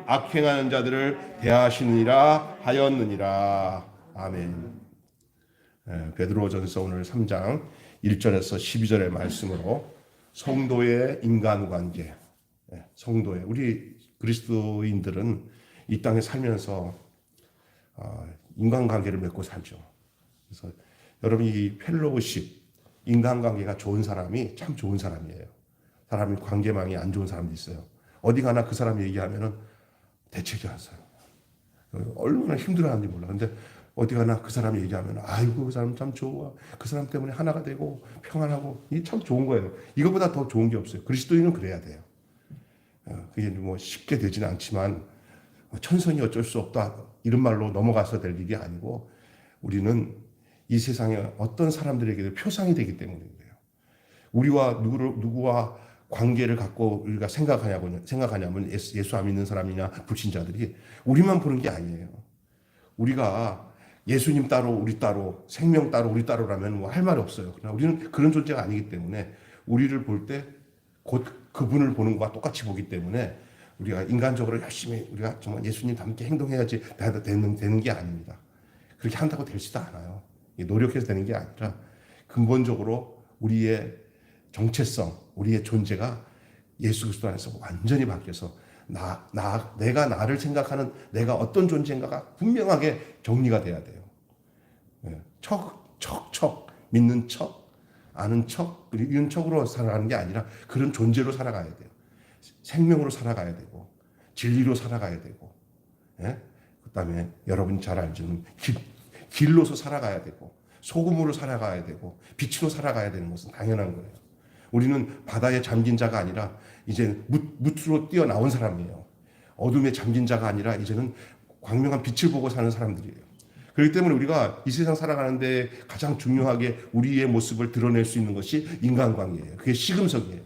악행하는 자들을 대하시느니라 하였느니라. 아멘. 베드로전서 오늘 3장 1절에서 12절의 말씀으로 성도의 인간관계, 성도의 우리 그리스도인들은 이 땅에 살면서 인간관계를 맺고 살죠. 그래서 여러분 이 펠로우십, 인간관계가 좋은 사람이 참 좋은 사람이에요. 사람이 관계망이 안 좋은 사람도 있어요. 어디 가나 그 사람 얘기하면은 대책이 왔어요. 얼마나 힘들어하는지 몰라. 근데 어디 가나 그 사람 얘기하면 아이고 그 사람 참 좋아. 그 사람 때문에 하나가 되고 평안하고 이게 참 좋은 거예요. 이거보다 더 좋은 게 없어요. 그리스도인은 그래야 돼요. 그게 뭐 쉽게 되지는 않지만 천선이 어쩔 수 없다 이런 말로 넘어가서 될 일이 아니고 우리는 이 세상에 어떤 사람들에게도 표상이 되기 때문에 그래요. 우리와 누구와 관계를 갖고 우리가 생각하냐면 예수 안 믿는 사람이나 불신자들이 우리만 보는 게 아니에요. 우리가 예수님 따로 우리 따로 생명 따로 우리 따로라면 뭐 할 말이 없어요. 그러나 우리는 그런 존재가 아니기 때문에 우리를 볼 때 곧 그분을 보는 것과 똑같이 보기 때문에 우리가 인간적으로 열심히 우리가 정말 예수님 닮게 행동해야지 되는 게 아닙니다. 그렇게 한다고 되지도 않아요. 노력해서 되는 게 아니라 근본적으로 우리의 정체성, 우리의 존재가 예수 그리스도 안에서 완전히 바뀌어서 내가 나를 생각하는 내가 어떤 존재인가가 분명하게 정리가 돼야 돼요. 척, 믿는 척, 아는 척, 이런 척으로 살아가는 게 아니라 그런 존재로 살아가야 돼요. 생명으로 살아가야 되고, 진리로 살아가야 되고, 그 다음에 여러분이 잘 알지만 길로서 살아가야 되고, 소금으로 살아가야 되고, 빛으로 살아가야 되는 것은 당연한 거예요. 우리는 바다에 잠긴 자가 아니라 이제 무트로 뛰어나온 사람이에요. 어둠에 잠긴 자가 아니라 이제는 광명한 빛을 보고 사는 사람들이에요. 그렇기 때문에 우리가 이 세상 살아가는데 가장 중요하게 우리의 모습을 드러낼 수 있는 것이 인간관계예요. 그게 시금석이에요.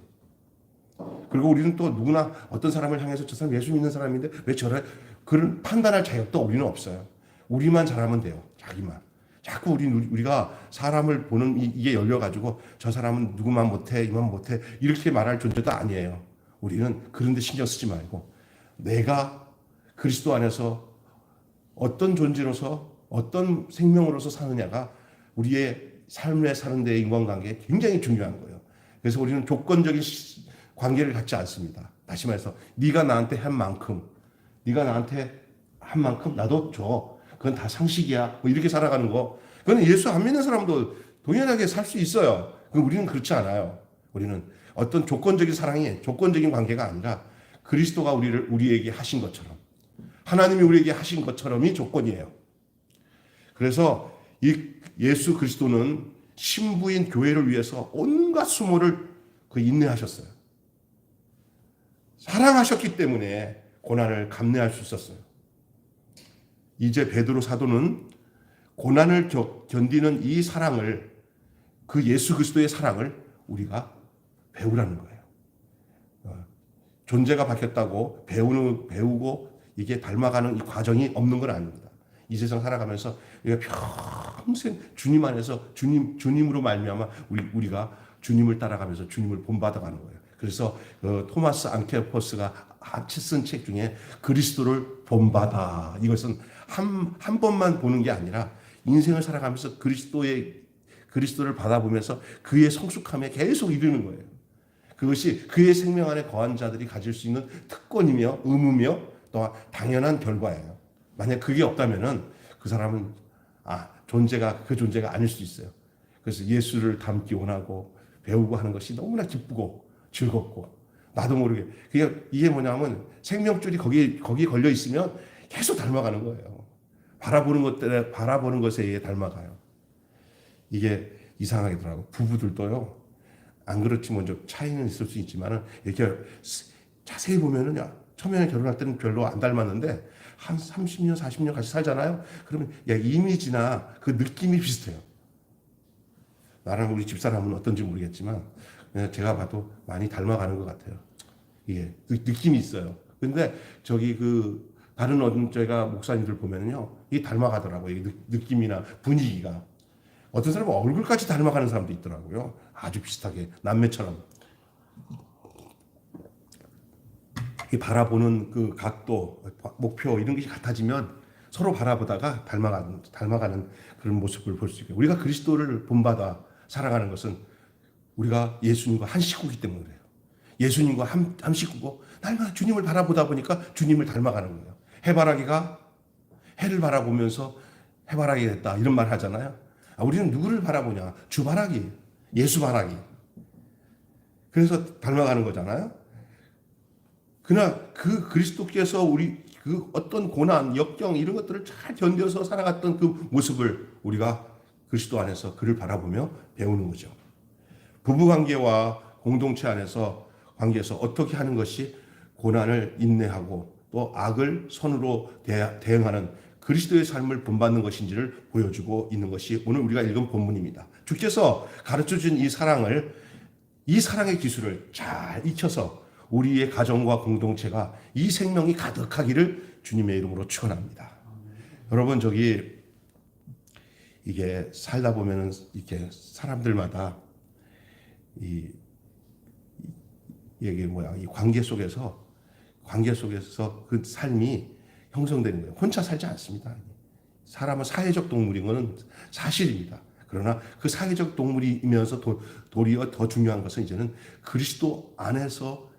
그리고 우리는 또 누구나 어떤 사람을 향해서 저 사람 예수 믿는 사람인데 왜 저래? 그런 판단할 자격도 우리는 없어요. 우리만 잘하면 돼요. 자기만. 자꾸 우리가 사람을 보는 이게 열려가지고 저 사람은 누구만 못해, 이만 못해 이렇게 말할 존재도 아니에요. 우리는 그런 데 신경 쓰지 말고 내가 그리스도 안에서 어떤 존재로서 어떤 생명으로서 사느냐가 우리의 삶에 사는 데의 인간관계에 굉장히 중요한 거예요. 그래서 우리는 조건적인 관계를 갖지 않습니다. 다시 말해서 네가 나한테 한 만큼 나도 줘. 그건 다 상식이야. 뭐 이렇게 살아가는 거. 그건 예수 안 믿는 사람도 동일하게 살 수 있어요. 우리는 그렇지 않아요. 우리는 어떤 조건적인 사랑이 조건적인 관계가 아니라 그리스도가 우리에게 하신 것처럼 하나님이 우리에게 하신 것처럼이 조건이에요. 그래서 이 예수 그리스도는 신부인 교회를 위해서 온갖 수모를 인내하셨어요. 사랑하셨기 때문에 고난을 감내할 수 있었어요. 이제 베드로 사도는 고난을 견디는 이 사랑을 그 예수 그리스도의 사랑을 우리가 배우라는 거예요. 존재가 바뀌었다고 배우고 이게 닮아가는 이 과정이 없는 건 아닙니다. 이 세상 살아가면서 우리가 평생 주님 안에서 주님으로 말미암아 우리가 주님을 따라가면서 주님을 본받아가는 거예요. 그래서 토마스 앙케포스가 같이 쓴 책 중에 그리스도를 본받아 이것은 한 번만 보는 게 아니라 인생을 살아가면서 그리스도를 받아보면서 그의 성숙함에 계속 이르는 거예요. 그것이 그의 생명 안에 거한 자들이 가질 수 있는 특권이며 의무며 또 당연한 결과예요. 만약 그게 없다면은 그 사람은 그 존재가 아닐 수 있어요. 그래서 예수를 닮기 원하고 배우고 하는 것이 너무나 기쁘고 즐겁고 나도 모르게 이게 뭐냐면 생명줄이 거기에 걸려 있으면 계속 닮아가는 거예요. 바라보는 것에 의해 닮아가요. 이게 이상하더라고. 부부들도요. 안 그렇지 먼저 차이는 있을 수 있지만은 이렇게 자세히 보면은 처음에 결혼할 때는 별로 안 닮았는데 한 30년, 40년 같이 살잖아요. 그러면 이미지나 그 느낌이 비슷해요. 나랑 우리 집사람은 어떤지 모르겠지만 제가 봐도 많이 닮아가는 것 같아요. 이게 느낌이 있어요. 근데 다른 제가 목사님들 보면은요, 이 닮아가더라고요. 이 느낌이나 분위기가. 어떤 사람은 얼굴까지 닮아가는 사람도 있더라고요. 아주 비슷하게 남매처럼. 이 바라보는 그 각도, 목표 이런 것이 같아지면 서로 바라보다가 닮아가는 그런 모습을 볼 수 있고, 우리가 그리스도를 본받아 살아가는 것은 우리가 예수님과 한 식구이기 때문에 그래요. 예수님과 한 식구고 날마다 주님을 바라보다 보니까 주님을 닮아가는 거예요. 해바라기가 해를 바라보면서 해바라기 됐다 이런 말 하잖아요. 우리는 누구를 바라보냐? 주바라기, 예수바라기. 그래서 닮아가는 거잖아요. 그러나 그 그리스도께서 우리 그 어떤 고난, 역경 이런 것들을 잘 견뎌서 살아갔던 그 모습을 우리가 그리스도 안에서 그를 바라보며 배우는 거죠. 부부관계와 공동체 안에서 관계에서 어떻게 하는 것이 고난을 인내하고 또 악을 선으로 대응하는 그리스도의 삶을 본받는 것인지를 보여주고 있는 것이 오늘 우리가 읽은 본문입니다. 주께서 가르쳐준 이 사랑의 기술을 잘 익혀서 우리의 가정과 공동체가 이 생명이 가득하기를 주님의 이름으로 축원합니다. 여러분, 이게 살다 보면은 이렇게 사람들마다 이 관계 속에서 그 삶이 형성되는 거예요. 혼자 살지 않습니다. 사람은 사회적 동물인 것은 사실입니다. 그러나 그 사회적 동물이면서 도리어 더 중요한 것은 이제는 그리스도 안에서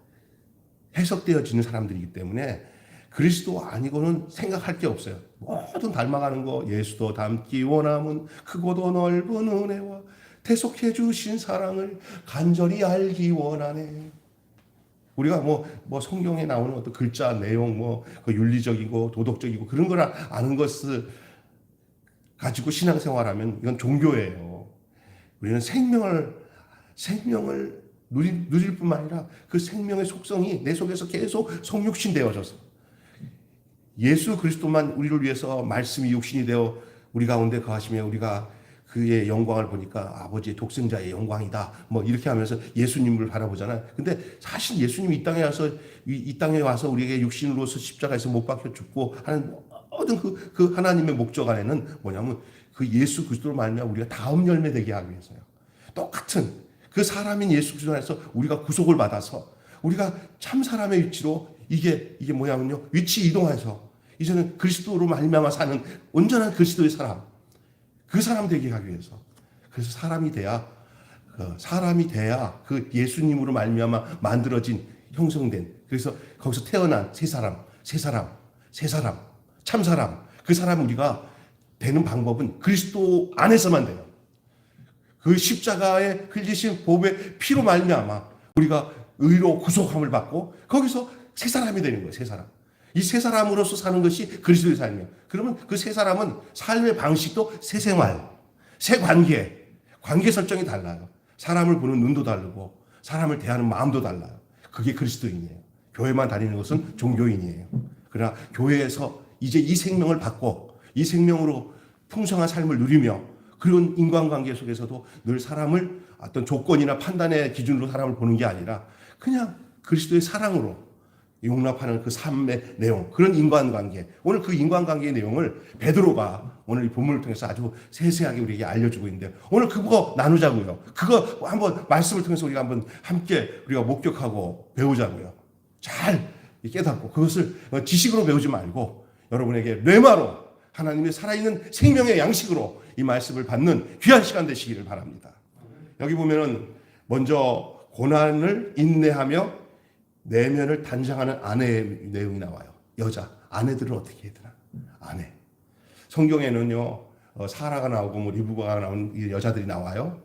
해석되어지는 사람들이기 때문에 그리스도 아니고는 생각할 게 없어요. 모든 닮아가는 거, 예수도 닮기 원함은 크고도 넓은 은혜와 대속해 주신 사랑을 간절히 알기 원하네. 우리가 뭐 성경에 나오는 어떤 글자 내용 그 윤리적이고 도덕적이고 그런 걸 아는 것을 가지고 신앙생활하면 이건 종교예요. 우리는 생명을 누릴 뿐만 아니라 그 생명의 속성이 내 속에서 계속 성육신되어져서 예수 그리스도만 우리를 위해서 말씀이 육신이 되어 우리 가운데 거하시며 우리가 그의 영광을 보니까 아버지의 독생자의 영광이다. 이렇게 하면서 예수님을 바라보잖아요. 근데 사실 예수님이 이 땅에 와서 우리에게 육신으로서 십자가에서 못 박혀 죽고 하는 모든 그 하나님의 목적 안에는 뭐냐면 그 예수 그리스도로 말미암아 우리가 다음 열매 되게 하기 위해서요. 똑같은 그 사람인 예수 그리스도 안에서 우리가 구속을 받아서 우리가 참 사람의 위치로 이게 뭐냐면요. 위치 이동해서 이제는 그리스도로 말미암아 사는 온전한 그리스도의 사람. 그 사람 되게 하기 위해서. 그래서 사람이 돼야 그 예수님으로 말미암아 만들어진 형성된 그래서 거기서 태어난 새 사람, 참사람. 그 사람 우리가 되는 방법은 그리스도 안에서만 돼요. 그 십자가에 흘리신 보배의 피로 말미암아 우리가 의로 구속함을 받고 거기서 새 사람이 되는 거예요. 새 사람. 이 새 사람으로서 사는 것이 그리스도의 삶이에요. 그러면 그 새 사람은 삶의 방식도 새 생활, 새 관계 설정이 달라요. 사람을 보는 눈도 다르고 사람을 대하는 마음도 달라요. 그게 그리스도인이에요. 교회만 다니는 것은 종교인이에요. 그러나 교회에서 이제 이 생명을 받고 이 생명으로 풍성한 삶을 누리며 그런 인간관계 속에서도 늘 사람을 어떤 조건이나 판단의 기준으로 사람을 보는 게 아니라 그냥 그리스도의 사랑으로 용납하는 그 삶의 내용, 그런 인간관계. 오늘 그 인간관계의 내용을 베드로가 오늘 이 본문을 통해서 아주 세세하게 우리에게 알려주고 있는데 오늘 그거 나누자고요. 그거 한번 말씀을 통해서 우리가 한번 함께 우리가 목격하고 배우자고요. 잘 깨닫고 그것을 지식으로 배우지 말고 여러분에게 뇌마로 하나님의 살아있는 생명의 양식으로 이 말씀을 받는 귀한 시간 되시기를 바랍니다. 여기 보면은 먼저 고난을 인내하며 내면을 단장하는 아내의 내용이 나와요. 여자, 아내들은 어떻게 해야 되나? 아내. 성경에는요, 사라가 나오고 리브가가 나오는 여자들이 나와요.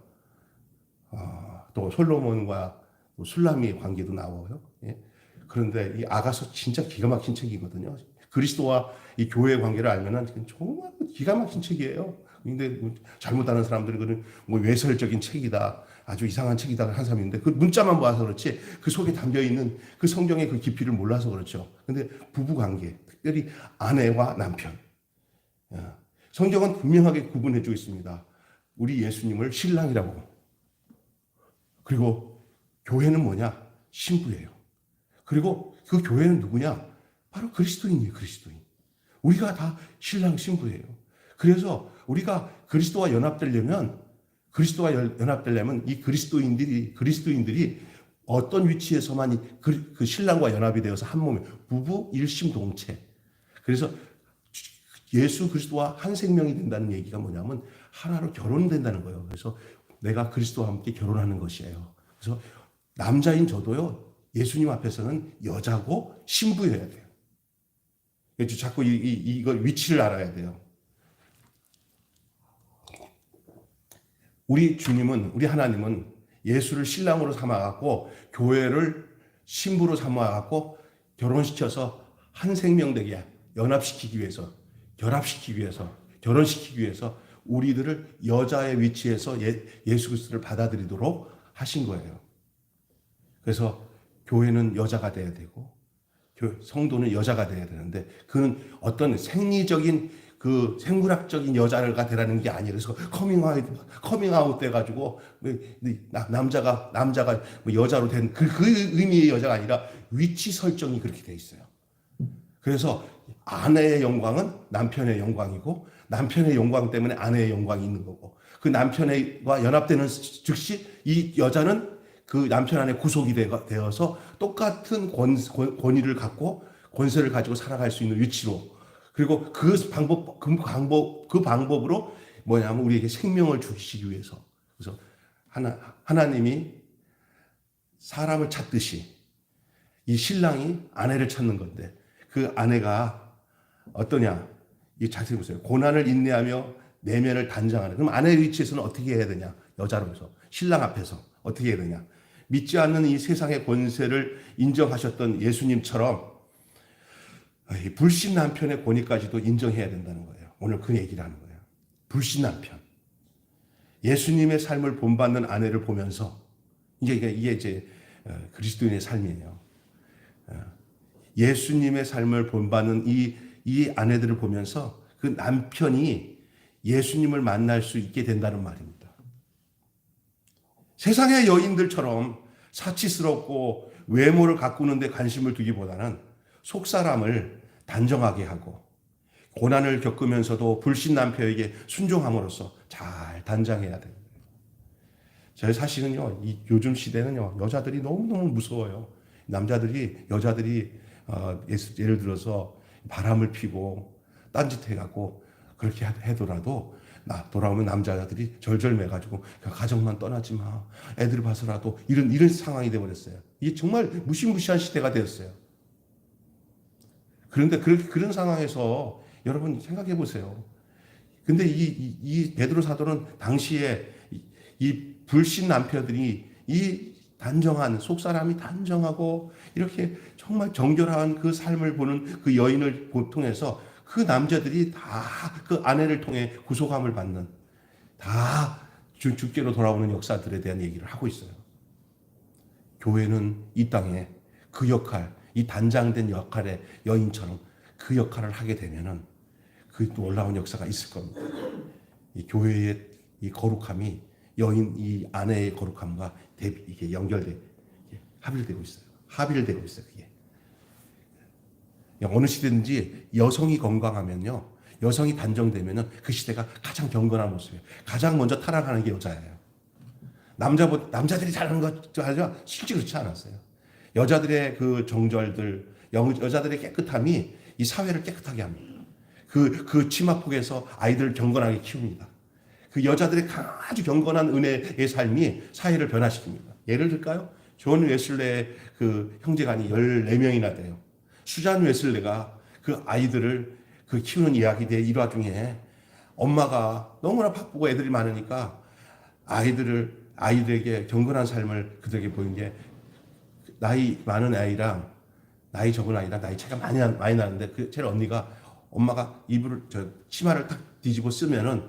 또 솔로몬과 술람미의 관계도 나와요. 예? 그런데 이 아가서 진짜 기가 막힌 책이거든요. 그리스도와 이 교회의 관계를 알면은 정말 기가 막힌 책이에요. 근데 잘못 아는 사람들은 그는 외설적인 책이다. 아주 이상한 책이다 한 사람이 있는데 그 문자만 봐서 그렇지 그 속에 담겨있는 그 성경의 그 깊이를 몰라서 그렇죠. 근데 부부관계, 특별히 아내와 남편. 성경은 분명하게 구분해주고 있습니다. 우리 예수님을 신랑이라고. 그리고 교회는 뭐냐? 신부예요. 그리고 그 교회는 누구냐? 바로 그리스도인이에요. 그리스도인. 우리가 다 신랑 신부예요. 그래서 우리가 그리스도와 연합되려면 이 그리스도인들이 어떤 위치에서만 그 신랑과 연합이 되어서 한 몸에 부부 일심동체. 그래서 예수 그리스도와 한 생명이 된다는 얘기가 뭐냐면 하나로 결혼된다는 거예요. 그래서 내가 그리스도와 함께 결혼하는 것이에요. 그래서 남자인 저도요, 예수님 앞에서는 여자고 신부여야 돼요. 자꾸 이걸 위치를 알아야 돼요. 우리 주님은, 우리 하나님은 예수를 신랑으로 삼아갖고 교회를 신부로 삼아갖고 결혼시켜서 한 생명 되게 연합시키기 위해서, 결합시키기 위해서, 결혼시키기 위해서 우리들을 여자의 위치에서 예수 그리스도를 받아들이도록 하신 거예요. 그래서 교회는 여자가 돼야 되고 성도는 여자가 돼야 되는데 그는 어떤 생리적인 그 생물학적인 여자가 되라는 게 아니에요. 그래서 커밍아웃 돼가지고 남자가 뭐 여자로 된 그 의미의 여자가 아니라 위치 설정이 그렇게 돼 있어요. 그래서 아내의 영광은 남편의 영광이고 남편의 영광 때문에 아내의 영광이 있는 거고 그 남편과 연합되는 즉시 이 여자는 그 남편 안에 구속이 되어서 똑같은 권위를 갖고 권세를 가지고 살아갈 수 있는 위치로 그리고 그 방법으로 뭐냐면 우리에게 생명을 주시기 위해서 그래서 하나님이 사람을 찾듯이 이 신랑이 아내를 찾는 건데 그 아내가 어떠냐 이 자세히 보세요. 고난을 인내하며 내면을 단장하는 그럼 아내의 위치에서는 어떻게 해야 되냐 여자로서 신랑 앞에서 어떻게 해야 되냐 믿지 않는 이 세상의 권세를 인정하셨던 예수님처럼 불신 남편의 권위까지도 인정해야 된다는 거예요. 오늘 그 얘기를 하는 거예요. 불신 남편. 예수님의 삶을 본받는 아내를 보면서 이게 이제 그리스도인의 삶이에요. 예수님의 삶을 본받는 이 아내들을 보면서 그 남편이 예수님을 만날 수 있게 된다는 말입니다. 세상의 여인들처럼 사치스럽고 외모를 가꾸는 데 관심을 두기보다는 속사람을 단정하게 하고 고난을 겪으면서도 불신 남편에게 순종함으로써 잘 단장해야 됩니다. 저희 사실은요, 이 요즘 시대는요, 여자들이 너무너무 무서워요. 여자들이 예를 들어서 바람을 피고 딴짓 해갖고 그렇게 하더라도 돌아오면 남자들이 절절매가지고 가정만 떠나지 마. 애들 봐서라도 이런 상황이 되어버렸어요. 이게 정말 무시무시한 시대가 되었어요. 그런데 그런 상황에서 여러분 생각해 보세요. 근데 이 베드로 사도는 당시에 이 불신 남편들이 이 단정한 속사람이 단정하고 이렇게 정말 정결한 그 삶을 보는 그 여인을 통해서 그 남자들이 다 그 아내를 통해 구속함을 받는 다 주께로 돌아오는 역사들에 대한 얘기를 하고 있어요. 교회는 이 땅에 그 역할, 이 단장된 역할의 여인처럼 그 역할을 하게 되면은 그 놀라운 역사가 있을 겁니다. 이 교회의 이 거룩함이 이 아내의 거룩함과 이게 합일되고 있어요. 합일되고 있어요. 그게. 어느 시대든지 여성이 건강하면요, 여성이 단정되면은 그 시대가 가장 경건한 모습이에요. 가장 먼저 타락하는 게 여자예요. 남자들이 잘하는 것 하죠. 실제 그렇지 않았어요. 여자들의 그 정절들, 여자들의 깨끗함이 이 사회를 깨끗하게 합니다. 그 치마폭에서 아이들을 경건하게 키웁니다. 그 여자들의 아주 경건한 은혜의 삶이 사회를 변화시킵니다. 예를 들까요? 존 웨슬레의 그 형제간이 14명이나 돼요. 수잔 웨슬레가 그 아이들을 그 키우는 이야기의 일화 중에 엄마가 너무나 바쁘고 애들이 많으니까 아이들에게 경건한 삶을 그들에게 보인 게 나이 많은 아이랑 나이 적은 아이랑 나이 차이가 많이 나는데 그 제일 언니가 엄마가 치마를 탁 뒤집어 쓰면은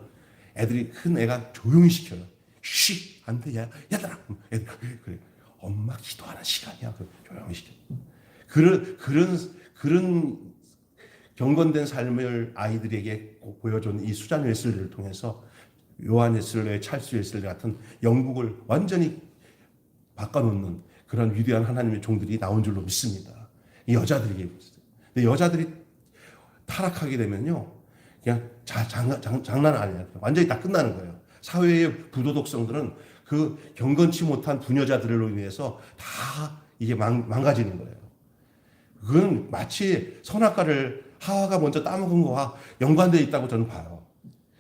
애들이 큰 애가 조용히 시켜요. 쉬! 안 돼, 얘들아! 애들, 그래. 엄마 기도하는 시간이야. 조용히 시켜. 그런 경건된 삶을 아이들에게 보여준 이 수잔 웨슬레를 통해서 요한 웨슬레, 찰스 웨슬레 같은 영국을 완전히 바꿔놓는 그런 위대한 하나님의 종들이 나온 줄로 믿습니다. 이 여자들에게. 근데 여자들이 타락하게 되면요, 그냥 장난 아니에요. 완전히 다 끝나는 거예요. 사회의 부도덕성들은 그 경건치 못한 부녀자들로 인해서 다 이게 망가지는 거예요. 그건 마치 선악과를 하와가 먼저 따먹은 거와 연관되어 있다고 저는 봐요.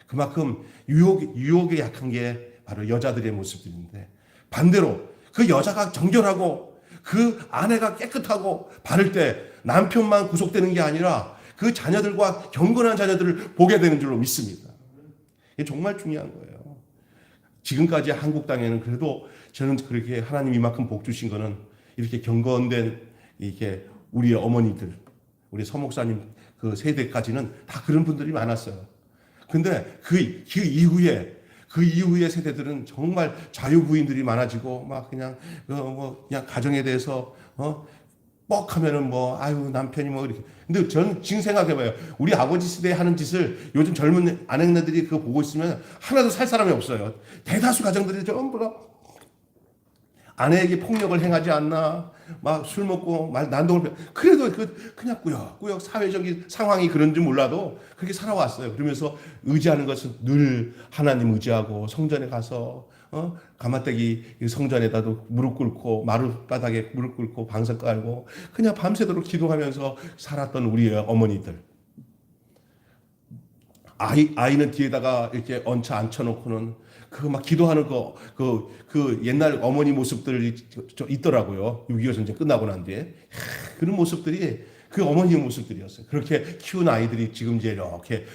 그만큼 유혹에 약한 게 바로 여자들의 모습들인데, 반대로 그 여자가 정결하고 그 아내가 깨끗하고 바를 때 남편만 구속되는 게 아니라 그 자녀들과 경건한 자녀들을 보게 되는 줄로 믿습니다. 이게 정말 중요한 거예요. 지금까지 한국 땅에는 그래도 저는 그렇게 하나님 이만큼 복 주신 거는 이렇게 경건된 이렇게 우리의 어머니들, 우리 서목사님 그 세대까지는 다 그런 분들이 많았어요. 근데 그 이후에 세대들은 정말 자유부인들이 많아지고 막 그냥 그냥 가정에 대해서 뻑하면은 아유 남편이 이렇게. 근데 저는 지금 생각해봐요. 우리 아버지 세대 하는 짓을 요즘 젊은 아내들이 그거 보고 있으면 하나도 살 사람이 없어요. 대다수 가정들이 전부 다 아내에게 폭력을 행하지 않나, 막 술 먹고 난동을 그래도 그냥 꾸역꾸역 사회적인 상황이 그런지 몰라도 그렇게 살아왔어요. 그러면서 의지하는 것은 늘 하나님 의지하고 성전에 가서 가마떼기 성전에다도 무릎 꿇고 마룻바닥에 무릎 꿇고 방석 깔고 그냥 밤새도록 기도하면서 살았던 우리의 어머니들. 아이는 뒤에다가 이렇게 얹혀 앉혀놓고는 그 막 기도하는 그 옛날 어머니 모습들이 있더라고요. 6.25 전쟁 끝나고 난 뒤에. 그런 모습들이 그 어머니의 모습들이었어요. 그렇게 키운 아이들이 지금 이제 이렇게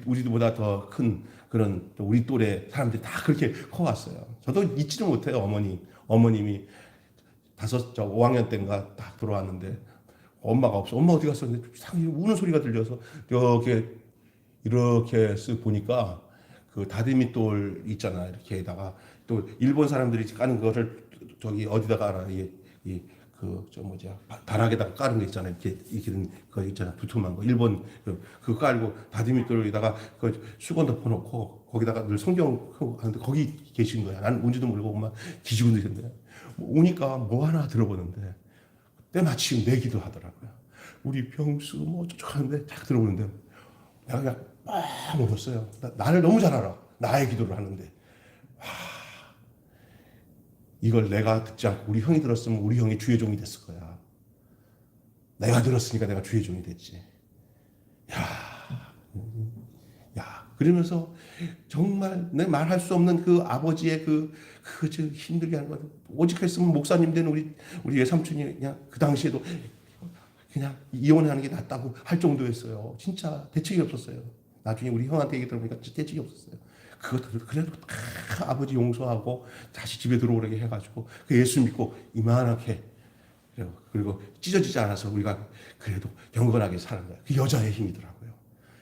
우리보다 더 큰 그런 우리 또래 사람들이 다 그렇게 커왔어요. 저도 잊지를 못해요. 어머님이 5학년 때인가 딱 들어왔는데 엄마가 없어. 엄마 어디 갔었는데 우는 소리가 들려서 이렇게 쓱 보니까 그 다리미 돌 있잖아. 이렇게다가 또 일본 사람들이 까는 거를 저기 어디다가 알아? 다락에다가 까는 거 있잖아요. 이렇게 된 거 있잖아. 두툼한 거. 일본 그거 깔고 다리미 돌에다가 그 수건 덮어놓고 거기다가 늘 성경 하는데 거기 계신 거야. 난 뭔지도 모르고 막 뒤지고 있는데 오니까 뭐 하나 들어보는데 때마침 내 기도 하더라고요. 우리 병수 저쪽 하는데 딱 들어오는데 내가 그냥 막 울었어요. 나를 너무 잘 알아. 나의 기도를 하는데. 이걸 내가 듣지 않고 우리 형이 들었으면 우리 형이 주의 종이 됐을 거야. 내가 들었으니까 내가 주의 종이 됐지. 그러면서 정말 내 말할 수 없는 그 아버지의 힘들게 하는 거. 오직 했으면 목사님 된 우리 외삼촌이 그냥 그 당시에도 그냥 이혼하는 게 낫다고 할 정도였어요. 진짜 대책이 없었어요. 나중에 우리 형한테 얘기 들어보니까 진짜 대책이 없었어요. 그래도 아버지 용서하고 다시 집에 들어오게 해가지고 그 예수 믿고 이만하게 그리고 찢어지지 않아서 우리가 그래도 경건하게 사는 거예요. 그 여자의 힘이더라고요.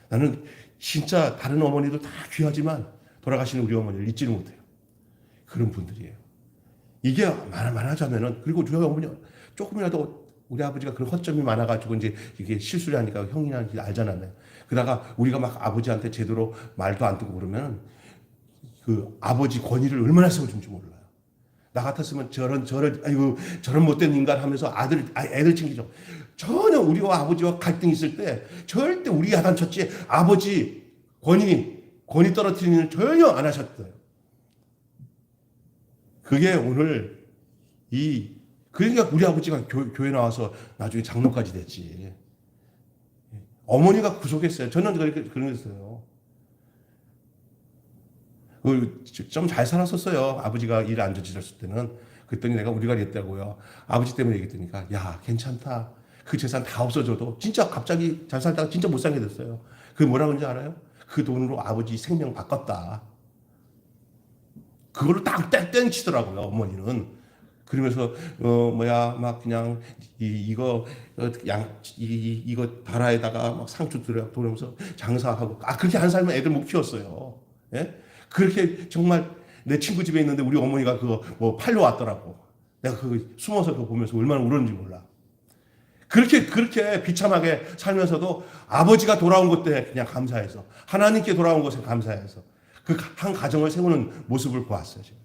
나는 진짜 다른 어머니도 다 귀하지만 돌아가시는 우리 어머니를 잊지를 못해요. 그런 분들이에요. 이게 말하자면은 그리고 저희 어머니 조금이라도 우리 아버지가 그런 허점이 많아가지고 이제 이게 실수를 하니까 형이나 알잖아요. 그러다가 우리가 막 아버지한테 제대로 말도 안 듣고 그러면 그 아버지 권위를 얼마나 세워준지 몰라요. 나 같았으면 저런 못된 인간 하면서 애들 챙기죠. 전혀 우리와 아버지와 갈등이 있을 때 절대 우리 야단쳤지 아버지 권위 떨어뜨리는 일 전혀 안 하셨어요. 그게 오늘 그러니까 우리 아버지가 교회 나와서 나중에 장로까지 됐지. 어머니가 구속했어요. 저는 그런 거였어요. 좀 잘 살았었어요. 아버지가 일 안 저질렀을 때는. 그랬더니 내가 우리가 그랬다고요. 아버지 때문에 얘기했더니까 야 괜찮다. 그 재산 다 없어져도 진짜 갑자기 잘 살다가 진짜 못 살게 됐어요. 그게 뭐라고 하는지 알아요? 그 돈으로 아버지 생명 바꿨다. 그걸로 딱 땡 치더라고요. 어머니는. 그러면서 막 그냥 이거 다라에다가 막 상추 들여면서 장사하고 그렇게 안 살면 애들 못 키웠어요. 예? 그렇게 정말 내 친구 집에 있는데 우리 어머니가 그거 팔려 왔더라고. 내가 숨어서 그거 보면서 얼마나 울었는지 몰라. 그렇게 비참하게 살면서도 아버지가 돌아온 것 때문에 그냥 감사해서 하나님께 돌아온 것에 감사해서 그 한 가정을 세우는 모습을 보았어요. 지금.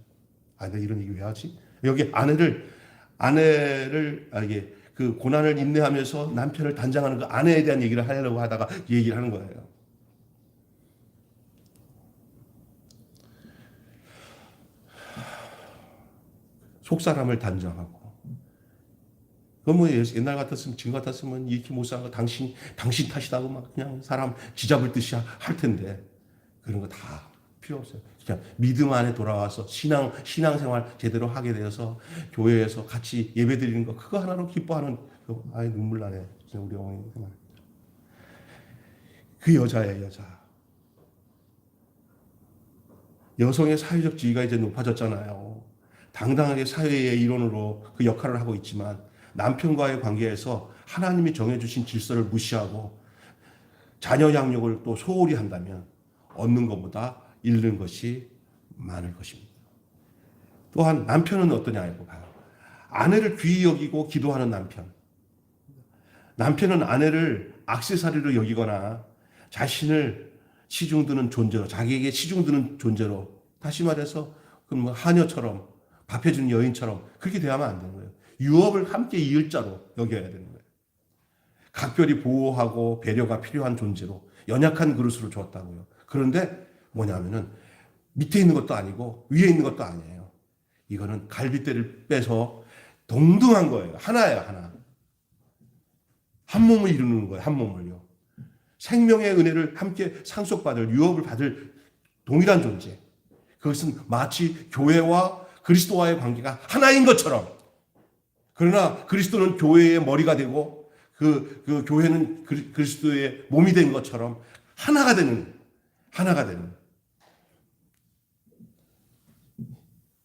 내가 이런 얘기 왜 하지? 여기 아내를 이게 그 고난을 인내하면서 남편을 단장하는 그 아내에 대한 얘기를 하려고 하다가 이 얘기를 하는 거예요. 속사람을 단정하고. 그 뭐 옛날 같았으면 지금 같았으면 이렇게 못 사는 거 당신 탓이다고 막 그냥 사람 쥐잡을 듯이 할 텐데 그런 거 다 필요 없어요. 그냥 믿음 안에 돌아와서 신앙생활 제대로 하게 되어서 교회에서 같이 예배드리는 거 그거 하나로 기뻐하는 아이 눈물 나네. 우리 어머니 그 여자예요, 여자. 여성의 사회적 지위가 이제 높아졌잖아요. 당당하게 사회의 일원으로 그 역할을 하고 있지만 남편과의 관계에서 하나님이 정해주신 질서를 무시하고 자녀 양육을 또 소홀히 한다면 얻는 것보다 잃는 것이 많을 것입니다. 또한 남편은 어떠냐고 봐요. 아내를 귀히 여기고 기도하는 남편. 남편은 아내를 액세서리로 여기거나 자신을 시중드는 존재로, 자기에게 시중드는 존재로, 다시 말해서 뭐 하녀처럼 밥 해주는 여인처럼 그렇게 대하면 안 되는 거예요. 유업을 함께 이을 자로 여겨야 되는 거예요. 각별히 보호하고 배려가 필요한 존재로, 연약한 그릇으로 주었다고요. 그런데 뭐냐면은 밑에 있는 것도 아니고 위에 있는 것도 아니에요. 이거는 갈빗대를 빼서 동등한 거예요. 하나예요, 하나. 한 몸을 이루는 거예요, 한 몸을요. 생명의 은혜를 함께 상속받을, 유업을 받을 동일한 존재. 그것은 마치 교회와 그리스도와의 관계가 하나인 것처럼. 그러나 그리스도는 교회의 머리가 되고 그 교회는 그리스도의 몸이 된 것처럼 하나가 되는.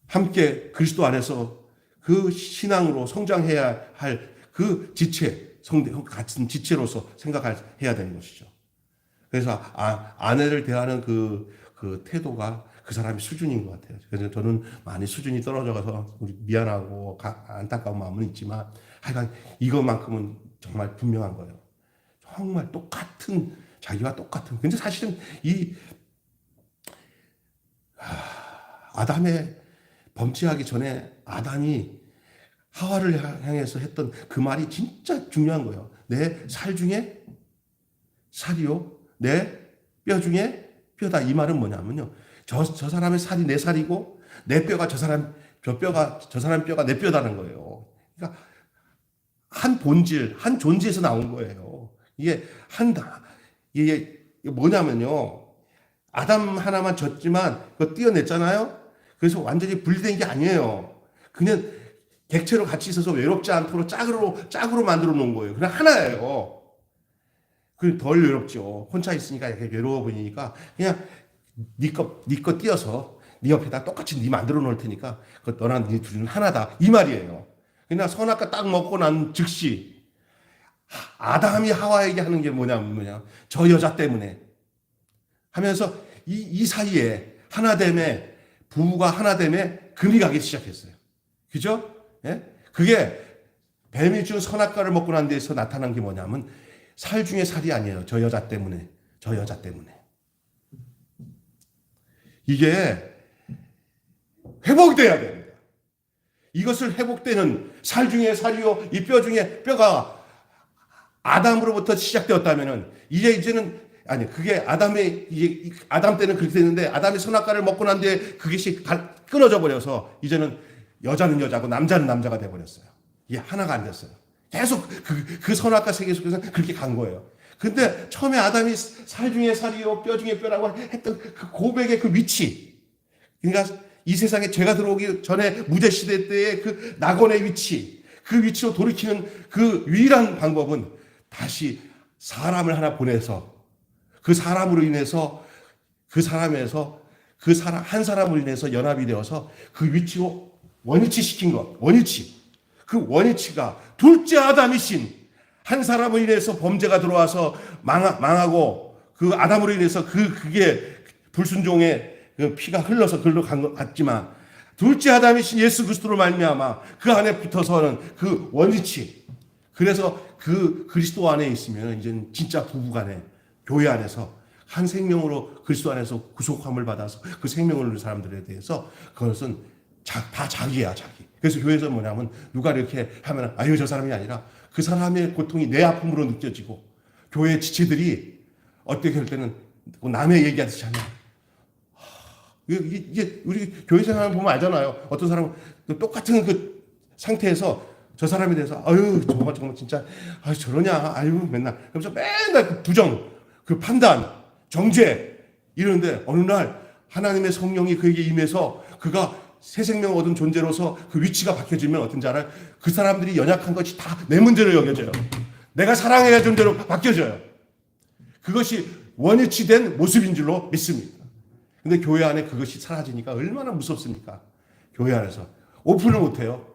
함께 그리스도 안에서 그 신앙으로 성장해야 할 그 지체, 같은 지체로서 생각해야 되는 것이죠. 그래서 아내를 대하는 그 태도가 그 사람의 수준인 것 같아요. 그래서 저는 많이 수준이 떨어져가서 미안하고 안타까운 마음은 있지만 하여간 이것만큼은 정말 분명한 거예요. 정말 자기와 똑같은. 근데 사실은 아담의 범죄하기 전에 아담이 하와를 향해서 했던 그 말이 진짜 중요한 거예요. 내 살 중에 살이요, 내 뼈 중에 뼈다. 이 말은 뭐냐면요, 저 사람의 살이 내 살이고 내 뼈가 저 사람 뼈가 내 뼈다는 거예요. 그러니까 한 본질, 한 존재에서 나온 거예요. 이게 뭐냐면요, 아담 하나만 졌지만 그거 띄어냈잖아요. 그래서 완전히 분리된 게 아니에요. 그냥 객체로 같이 있어서 외롭지 않도록 짝으로 만들어 놓은 거예요. 그냥 하나예요. 덜 외롭죠. 혼자 있으니까 이렇게 외로워 보이니까 그냥 네 거 띄어서 네 옆에다 똑같이 네 만들어 놓을 테니까 너랑 네 둘은 하나다. 이 말이에요. 그냥 선악과 딱 먹고 난 즉시 아담이 하와에게 하는 게 뭐냐 저 여자 때문에 하면서 이 사이에 하나됨에, 부부가 하나됨에 금이 가기 시작했어요. 그죠? 예? 그게 뱀이 준 선악과를 먹고 난 데에서 나타난 게 뭐냐면 살 중에 살이 아니에요. 저 여자 때문에. 이게 회복돼야 됩니다. 이것을 회복되는 살 중에 살이요, 이 뼈 중에 뼈가 아담으로부터 시작되었다면은 이제는 아니, 그게 아담 때는 그렇게 됐는데 아담이 선악과를 먹고 난 뒤에 그것이 끊어져 버려서 이제는 여자는 여자고 남자는 남자가 돼 버렸어요. 이게 하나가 안 됐어요. 계속 그 선악과 세계 속에서 그렇게 간 거예요. 근데 처음에 아담이 살 중에 살이요, 뼈 중에 뼈라고 했던 그 고백의 그 위치. 그러니까 이 세상에 죄가 들어오기 전에 무대 시대 때의 그 낙원의 위치, 그 위치로 돌이키는 그 유일한 방법은 다시 사람을 하나 보내서 그 사람으로 인해서 한 사람으로 인해서 연합이 되어서 그 위치로 원위치 시킨 것. 그 원위치가 둘째 아담이신 한 사람으로 인해서 범죄가 들어와서 망하고 그 아담으로 인해서 그게 불순종의 그 피가 흘러서 글로 간 것 같지만 둘째 아담이신 예수 그리스도로 말미암아 그 안에 붙어서는 그 원위치. 그래서 그 그리스도 안에 있으면 이제는 진짜 부부간에 교회 안에서 한 생명으로 그리스도 안에서 구속함을 받아서 그 생명을 누리는 사람들에 대해서 그것은 다 자기야, 자기. 그래서 교회에서 뭐냐면 누가 이렇게 하면 아유 저 사람이 아니라 그 사람의 고통이 내 아픔으로 느껴지고 교회 지체들이 어떻게 할 때는 남의 얘기하듯이 하면 이게 우리 교회 생활 보면 알잖아요. 어떤 사람은 똑같은 그 상태에서 저 사람에 대해서 아유 저거 정말 진짜 아유 저러냐 아유 맨날 그러면서 맨날 그 부정, 그 판단, 정죄 이러는데 어느 날 하나님의 성령이 그에게 임해서 그가 새 생명 얻은 존재로서 그 위치가 바뀌어지면 어떤지 알아요? 그 사람들이 연약한 것이 다 내 문제로 여겨져요. 내가 사랑해야 존재로 바뀌어져요. 그것이 원위치 된 모습인 줄로 믿습니다. 근데 교회 안에 그것이 사라지니까 얼마나 무섭습니까? 교회 안에서 오픈을 못해요.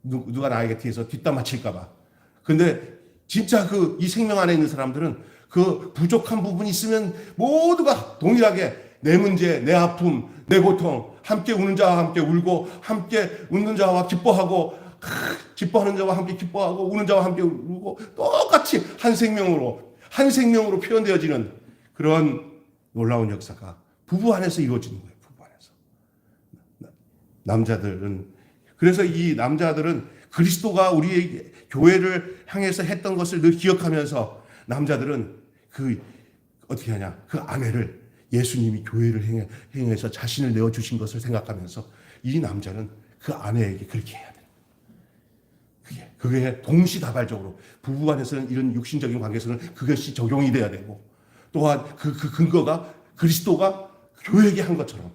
누가 나에게 뒤에서 뒷담 맞힐까봐. 근데 진짜 그 이 생명 안에 있는 사람들은 그 부족한 부분이 있으면 모두가 동일하게 내 문제, 내 아픔, 내 고통, 함께 우는 자와 함께 울고, 함께 웃는 자와 기뻐하고, 기뻐하는 자와 함께 기뻐하고, 우는 자와 함께 울고, 똑같이 한 생명으로 표현되어지는 그런 놀라운 역사가 부부 안에서 이루어지는 거예요. 부부 안에서. 남자들은, 그래서 이 남자들은 그리스도가 우리의 교회를 향해서 했던 것을 늘 기억하면서 남자들은 어떻게 하냐. 그 아내를 예수님이 교회를 행해서 자신을 내어주신 것을 생각하면서 이 남자는 그 아내에게 그렇게 해야 돼요. 그게 동시다발적으로 부부 안에서는 이런 육신적인 관계에서는 그것이 적용이 돼야 되고 또한 그 근거가 그리스도가 교회에게 한 것처럼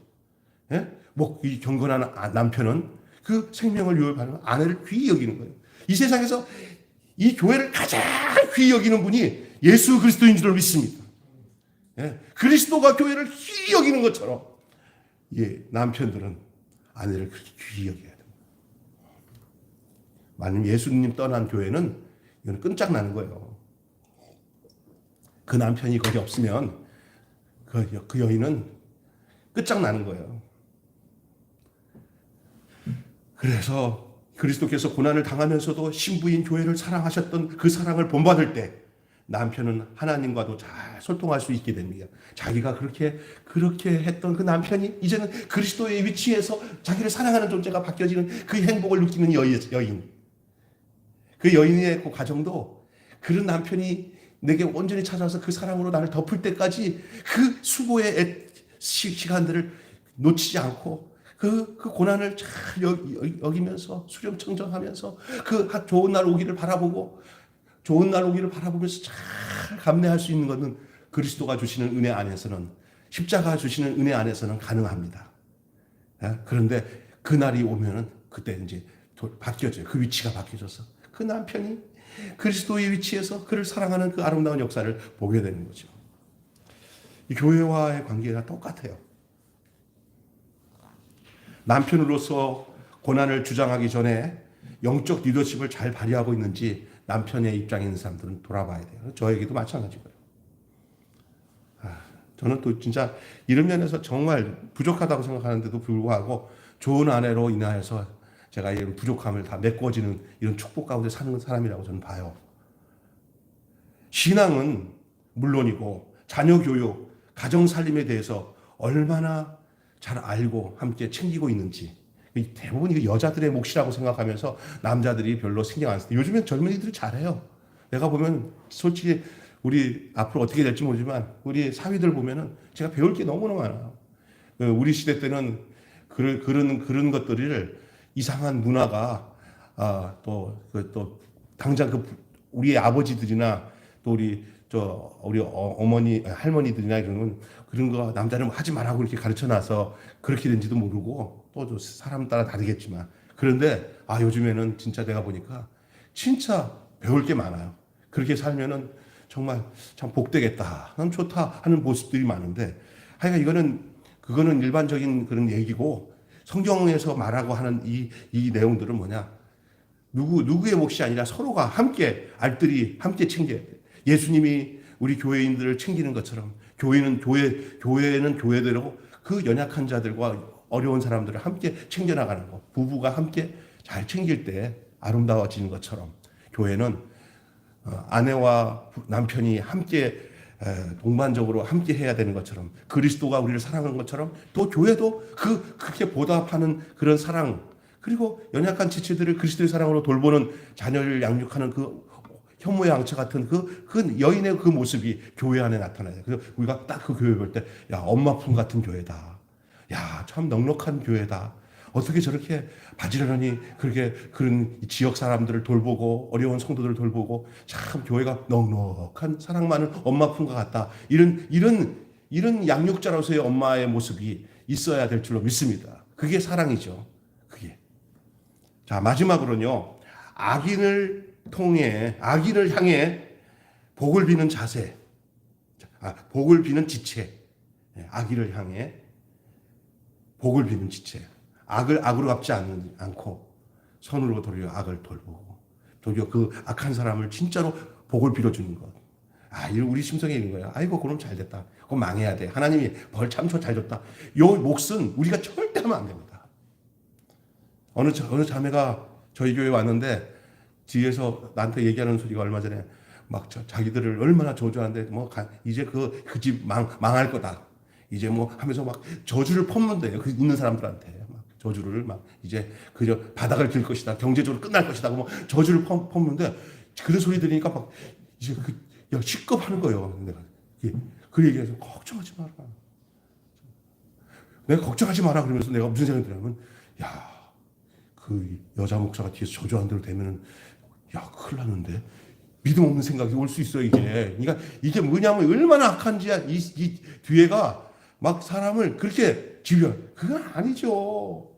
이 경건한 남편은 그 생명을 유업하는 아내를 귀히 여기는 거예요. 이 세상에서 이 교회를 가장 귀히 여기는 분이 예수 그리스도인 줄 믿습니다. 그리스도가 교회를 귀히 여기는 것처럼 남편들은 아내를 그렇게 귀히 여겨야 됩니다. 만약 예수님 떠난 교회는 이건 끈짝나는 거예요. 그 남편이 거기 없으면 그 여인은 끝장나는 거예요. 그래서 그리스도께서 고난을 당하면서도 신부인 교회를 사랑하셨던 그 사랑을 본받을 때 남편은 하나님과도 잘 소통할 수 있게 됩니다. 자기가 그렇게 했던 그 남편이 이제는 그리스도의 위치에서 자기를 사랑하는 존재가 바뀌어지는 그 행복을 느끼는 여인. 그 여인의 그 과정도 그런 남편이 내게 온전히 찾아와서 그 사랑으로 나를 덮을 때까지 그 수고의 시간들을 놓치지 않고 그 고난을 잘 여기면서 수령청정하면서 그 좋은 날 오기를 바라보면서 잘 감내할 수 있는 것은 그리스도가 주시는 은혜 안에서는 십자가 주시는 은혜 안에서는 가능합니다. 그런데 그날이 오면은 그때 이제 바뀌어져요. 그 위치가 바뀌어져서 그 남편이 그리스도의 위치에서 그를 사랑하는 그 아름다운 역사를 보게 되는 거죠. 이 교회와의 관계가 똑같아요. 남편으로서 고난을 주장하기 전에 영적 리더십을 잘 발휘하고 있는지 남편의 입장에 있는 사람들은 돌아봐야 돼요. 저에게도 마찬가지고요. 저는 또 진짜 이런 면에서 정말 부족하다고 생각하는데도 불구하고 좋은 아내로 인하여서 제가 이런 부족함을 다 메꿔지는 이런 축복 가운데 사는 사람이라고 저는 봐요. 신앙은 물론이고 자녀 교육, 가정 살림에 대해서 얼마나 잘 알고 함께 챙기고 있는지 대부분 이거 여자들의 몫이라고 생각하면서 남자들이 별로 신경 안 써요. 요즘엔 젊은이들이 잘해요. 내가 보면 솔직히 우리 앞으로 어떻게 될지 모르지만 우리 사위들 보면은 제가 배울 게 너무너무 많아요. 우리 시대 때는 그런 것들을 이상한 문화가 또 당장 우리의 아버지들이나 또 우리 어머니 할머니들이나 그런 거 남자는 하지 말라고 이렇게 가르쳐놔서 그렇게 된지도 모르고 또 사람 따라 다르겠지만 그런데 요즘에는 진짜 내가 보니까 진짜 배울 게 많아요. 그렇게 살면은 정말 참 복되겠다, 참 좋다 하는 모습들이 많은데 하여간 그거는 일반적인 그런 얘기고 성경에서 말하고 하는 이 내용들은 뭐냐? 누구의 몫이 아니라 서로가 함께 알뜰히 함께 챙겨야 돼. 예수님이 우리 교회인들을 챙기는 것처럼 교회는 교회대로 그 연약한 자들과 어려운 사람들을 함께 챙겨나가는 것. 부부가 함께 잘 챙길 때 아름다워지는 것처럼 교회는 아내와 남편이 함께 동반적으로 함께 해야 되는 것처럼 그리스도가 우리를 사랑하는 것처럼 또 교회도 그렇게 보답하는 그런 사랑 그리고 연약한 지체들을 그리스도의 사랑으로 돌보는 자녀를 양육하는 그 현모의 양처 같은 그 여인의 그 모습이 교회 안에 나타나요. 그래서 우리가 딱 그 교회 볼 때, 야, 엄마 품 같은 교회다. 야, 참 넉넉한 교회다. 어떻게 저렇게 바지런히 그렇게 그런 지역 사람들을 돌보고 어려운 성도들을 돌보고 참 교회가 넉넉한 사랑 많은 엄마 품과 같다. 이런 양육자로서의 엄마의 모습이 있어야 될 줄로 믿습니다. 그게 사랑이죠. 그게. 자, 마지막으로는요. 악인을 향해 복을 비는 자세. 복을 비는 지체. 악인을 향해 복을 비는 지체. 악을 악으로 갚지 않고 선으로 도리어 악을 돌보고 도리어 그 악한 사람을 진짜로 복을 빌어주는 것. 우리 심성에 있는 거야. 아이고 그럼 잘 됐다. 그럼 망해야 돼. 하나님이 벌 참 잘 줬다. 요 몫은 우리가 절대 하면 안 됩니다. 어느 자매가 저희 교회에 왔는데 뒤에서 나한테 얘기하는 소리가 얼마 전에 막 자기들을 얼마나 저주하는데 이제 그 집 망할 거다. 이제 하면서 막 저주를 퍼문대요. 그 있는 사람들한테 막 저주를 막 이제 그저 바닥을 길 것이다. 경제적으로 끝날 것이다. 저주를 퍼문데 그런 소리 들으니까 막 이제 식겁하는 거예요. 내가 그 얘기해서 걱정하지 마라. 내가 걱정하지 마라 그러면서 내가 무슨 생각이 드냐면 그 여자 목사가 뒤에서 저주한 대로 되면은 큰일 났는데 믿음 없는 생각이 올 수 있어요. 그러니까 이게 뭐냐면 얼마나 악한지야. 이 뒤에가 막 사람을 그렇게 그건 아니죠.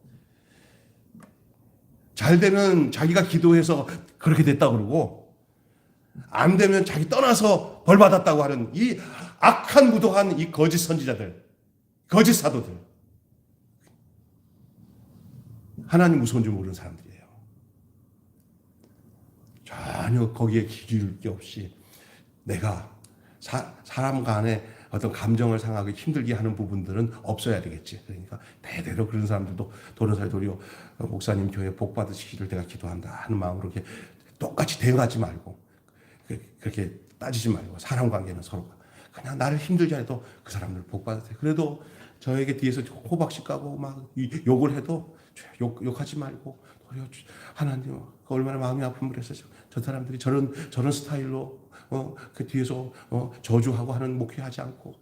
잘 되면 자기가 기도해서 그렇게 됐다 그러고 안 되면 자기 떠나서 벌 받았다고 하는 이 악한 무도한 이 거짓 선지자들, 거짓 사도들, 하나님 무서운 줄 모르는 사람들이에요. 전혀 거기에 기줄 게 없이 내가 사람 간에 어떤 감정을 상하게 힘들게 하는 부분들은 없어야 되겠지. 그러니까 대대로 그런 사람들도 도련사의 도리어 목사님 교회 복 받으시기를 내가 기도한다 하는 마음으로 이렇게 똑같이 대응하지 말고 그렇게 따지지 말고 사람 관계는 서로 그냥 나를 힘들게 해도 그 사람들 복 받으세요. 그래도 저에게 뒤에서 호박씨 까고 막 욕을 해도 욕하지 말고 하나님 얼마나 마음이 아픔을 했어요. 저 사람들이 저런 스타일로 그 뒤에서 저주하고 하는 목회하지 않고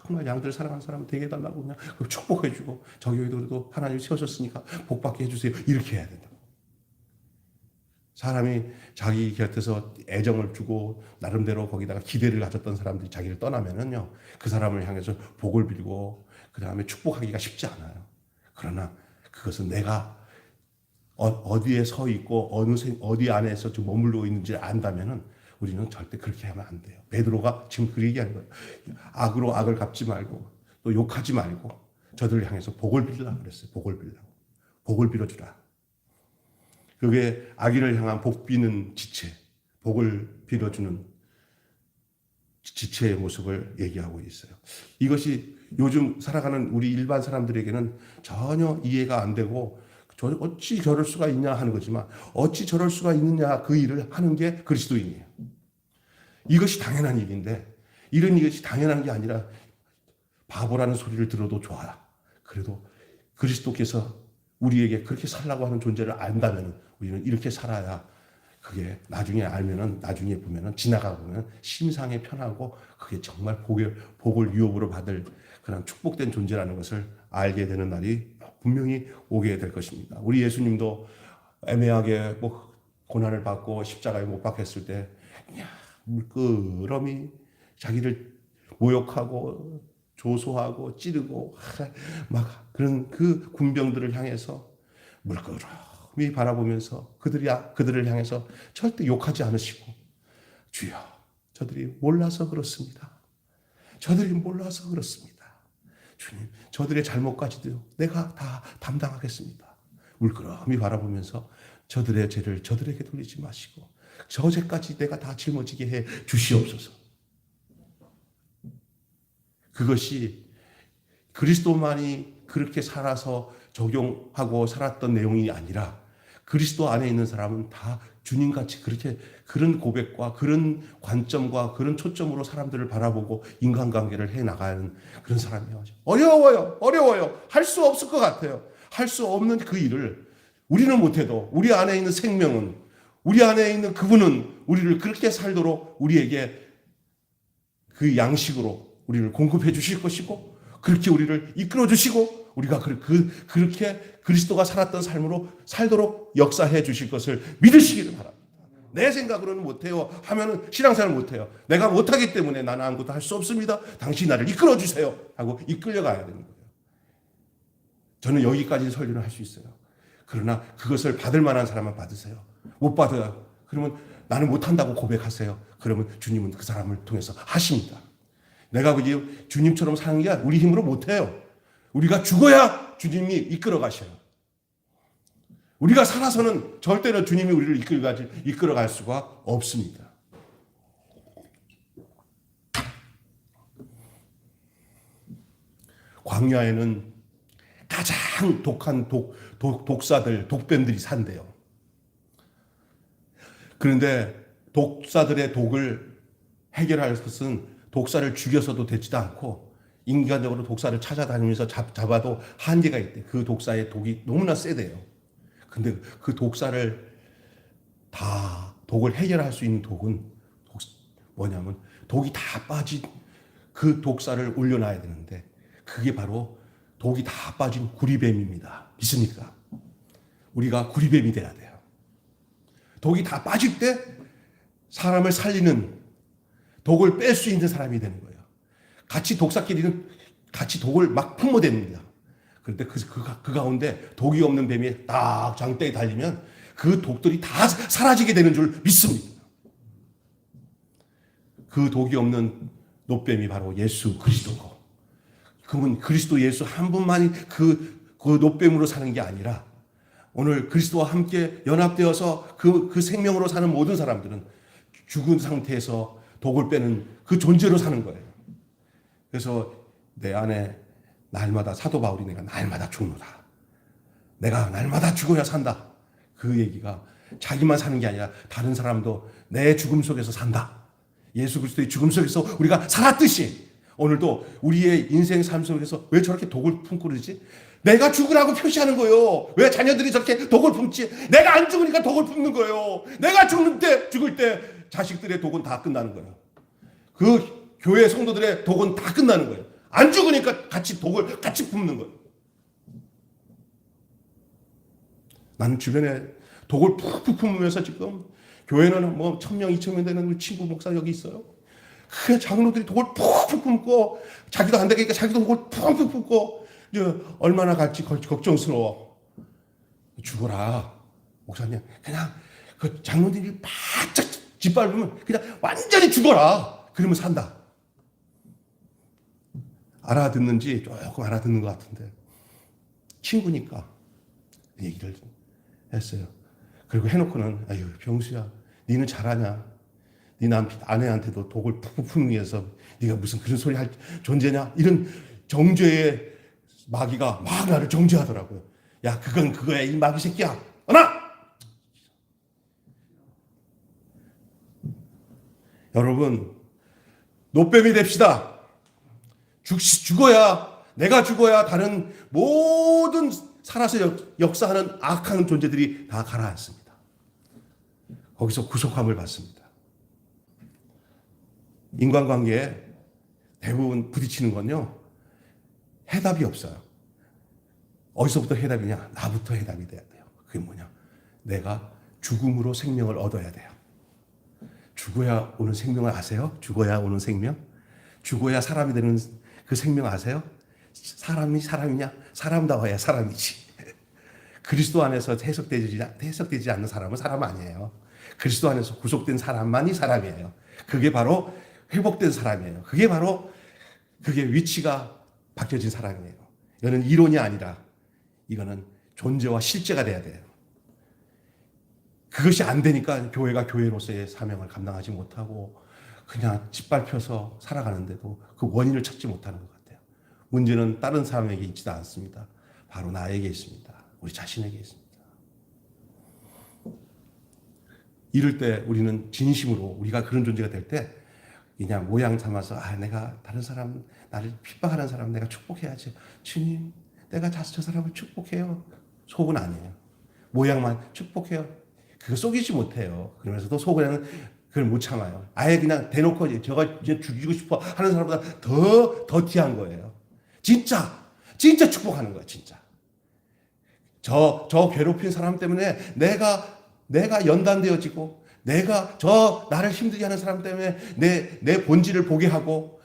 정말 양들 사랑하는 사람 되게 해달라고 그냥 축복해주고 저 교회도 그래도 하나님 세우셨으니까 복받게 해주세요. 이렇게 해야 된다. 사람이 자기 곁에서 애정을 주고 나름대로 거기다가 기대를 가졌던 사람들이 자기를 떠나면은요 그 사람을 향해서 복을 빌고 그 다음에 축복하기가 쉽지 않아요. 그러나 그것은 내가 어디에 서 있고 어디 안에서 좀 머물러 있는지 안다면은 우리는 절대 그렇게 하면 안 돼요. 베드로가 지금 그 얘기하는 거예요. 악으로 악을 갚지 말고 또 욕하지 말고 저들을 향해서 복을 빌라고 그랬어요. 복을 빌라고. 복을 빌어주라. 그게 악인을 향한 복 비는 지체, 복을 빌어주는 지체의 모습을 얘기하고 있어요. 이것이 요즘 살아가는 우리 일반 사람들에게는 전혀 이해가 안 되고 어찌 저럴 수가 있냐 하는 거지만 어찌 저럴 수가 있느냐 그 일을 하는 게 그리스도인이에요. 이것이 당연한 일인데 이런 이것이 당연한 게 아니라 바보라는 소리를 들어도 좋아. 그래도 그리스도께서 우리에게 그렇게 살라고 하는 존재를 안다면 우리는 이렇게 살아야 그게 나중에 알면은 나중에 보면은 지나가 보면 심상에 편하고 그게 정말 복을 유업으로 받을 그런 축복된 존재라는 것을 알게 되는 날이 분명히 오게 될 것입니다. 우리 예수님도 애매하게 고난을 받고 십자가에 못 박혔을 때 물끄러미 자기를 모욕하고 조소하고 찌르고 막 그런 그 군병들을 향해서 물끄러미 바라보면서 그들을 향해서 절대 욕하지 않으시고 주여 저들이 몰라서 그렇습니다. 저들이 몰라서 그렇습니다. 주님 저들의 잘못까지도 내가 다 담당하겠습니다. 물끄러미 바라보면서 저들의 죄를 저들에게 돌리지 마시고 저 죄까지 내가 다 짊어지게 해 주시옵소서. 그것이 그리스도만이 그렇게 살아서 적용하고 살았던 내용이 아니라 그리스도 안에 있는 사람은 다 주님같이 그렇게 그런 고백과 그런 관점과 그런 초점으로 사람들을 바라보고 인간관계를 해나가는 그런 사람이에요. 어려워요. 할 수 없을 것 같아요. 할 수 없는 그 일을 우리는 못해도 우리 안에 있는 생명은 우리 안에 있는 그분은 우리를 그렇게 살도록 우리에게 그 양식으로 우리를 공급해 주실 것이고 그렇게 우리를 이끌어 주시고 우리가 그렇게 그리스도가 살았던 삶으로 살도록 역사해 주실 것을 믿으시기를 바랍니다. 내 생각으로는 못해요 하면은 신앙생활 못해요. 내가 못하기 때문에 나는 아무것도 할 수 없습니다. 당신이 나를 이끌어 주세요 하고 이끌려가야 되는 거예요. 저는 여기까지 설교를 할 수 있어요. 그러나 그것을 받을 만한 사람만 받으세요. 못 받아요. 그러면 나는 못한다고 고백하세요. 그러면 주님은 그 사람을 통해서 하십니다. 내가 주님처럼 사는 게 우리 힘으로 못해요. 우리가 죽어야 주님이 이끌어 가셔요. 우리가 살아서는 절대로 주님이 우리를 이끌어갈 수가 없습니다. 광야에는 가장 독한 독사들, 독뱀들이 산대요. 그런데 독사들의 독을 해결할 것은 독사를 죽여서도 되지도 않고 인간적으로 독사를 찾아다니면서 잡아도 한계가 있대. 그 독사의 독이 너무나 세대요. 근데 그 독사를 독을 해결할 수 있는 독은 뭐냐면 독이 다 빠진 그 독사를 올려놔야 되는데 그게 바로 독이 다 빠진 구리뱀입니다. 믿습니까? 우리가 구리뱀이 돼야 돼요. 독이 다 빠질 때 사람을 살리는 독을 뺄 수 있는 사람이 되는 거예요. 같이 독사끼리는 같이 독을 막 품어댑니다. 그런데 그 가운데 독이 없는 뱀이 딱 장대에 달리면 그 독들이 다 사라지게 되는 줄 믿습니다. 그 독이 없는 노뱀이 바로 예수 그리스도고, 그분 그리스도 예수 한 분만이 그 노뱀으로 사는 게 아니라 오늘 그리스도와 함께 연합되어서 그 생명으로 사는 모든 사람들은 죽은 상태에서 독을 빼는 그 존재로 사는 거예요. 그래서 내 안에 날마다 사도 바울이 내가 날마다 죽노라. 내가 날마다 죽어야 산다. 그 얘기가 자기만 사는 게 아니라 다른 사람도 내 죽음 속에서 산다. 예수 그리스도의 죽음 속에서 우리가 살았듯이 오늘도 우리의 인생 삶 속에서 왜 저렇게 독을 품고 그러지? 내가 죽으라고 표시하는 거예요. 왜 자녀들이 저렇게 독을 품지? 내가 안 죽으니까 독을 품는 거예요. 내가 죽을 때 자식들의 독은 다 끝나는 거예요. 그 교회 성도들의 독은 다 끝나는 거예요. 안 죽으니까 독을 같이 품는 거예요. 나는 주변에 독을 푹푹 품으면서 지금 교회는 뭐 1000명, 2000명 되는 우리 친구 목사 여기 있어요. 그 장로들이 독을 푹푹 품고 자기도 안 되니까 자기도 독을 푹푹 품고 이제 얼마나 갈지 걱정스러워. 죽어라. 목사님 그냥 그 장로들이 바짝 짓밟으면 그냥 완전히 죽어라. 그러면 산다. 알아듣는지 조금 알아듣는 것 같은데 친구니까 얘기를 했어요. 그리고 해놓고는 아유 병수야 니는 잘하냐? 네 아내한테도 독을 푹푹 품기 위해서 네가 무슨 그런 소리 할 존재냐? 이런 정죄의 마귀가 막 나를 정죄하더라고요. 야 그건 그거야 이 마귀 새끼야. 어나! 여러분 노뱀이 됩시다. 내가 죽어야 다른 모든 살아서 역사하는 악한 존재들이 다 가라앉습니다. 거기서 구속함을 받습니다. 인간관계에 대부분 부딪히는 건요, 해답이 없어요. 어디서부터 해답이냐? 나부터 해답이 돼야 돼요. 그게 뭐냐? 내가 죽음으로 생명을 얻어야 돼요. 죽어야 오는 생명을 아세요? 죽어야 오는 생명? 죽어야 사람이 되는 그 생명 아세요? 사람이 사람이냐? 사람다워야 사람이지. 그리스도 안에서 해석되지 않는 사람은 사람 아니에요. 그리스도 안에서 구속된 사람만이 사람이에요. 그게 바로 회복된 사람이에요. 그게 위치가 바뀌어진 사람이에요. 이거는 이론이 아니라 이거는 존재와 실제가 돼야 돼요. 그것이 안 되니까 교회가 교회로서의 사명을 감당하지 못하고 그냥 짓밟혀서 살아가는데도 그 원인을 찾지 못하는 것 같아요. 문제는 다른 사람에게 있지도 않습니다. 바로 나에게 있습니다. 우리 자신에게 있습니다. 이럴 때 우리는 진심으로 우리가 그런 존재가 될 때 그냥 모양 삼아서 내가 다른 사람 나를 핍박하는 사람 내가 축복해야지. 주님 내가 저 사람을 축복해요. 속은 아니에요. 모양만 축복해요. 그거 속이지 못해요. 그러면서도 속으로는 그걸 못 참아요. 아예 그냥 대놓고 저가 이제 죽이고 싶어 하는 사람보다 더 더티한 거예요. 진짜 축복하는 거야, 진짜. 저 괴롭힌 사람 때문에 내가 연단되어지고, 나를 힘들게 하는 사람 때문에 내 본질을 보게 하고,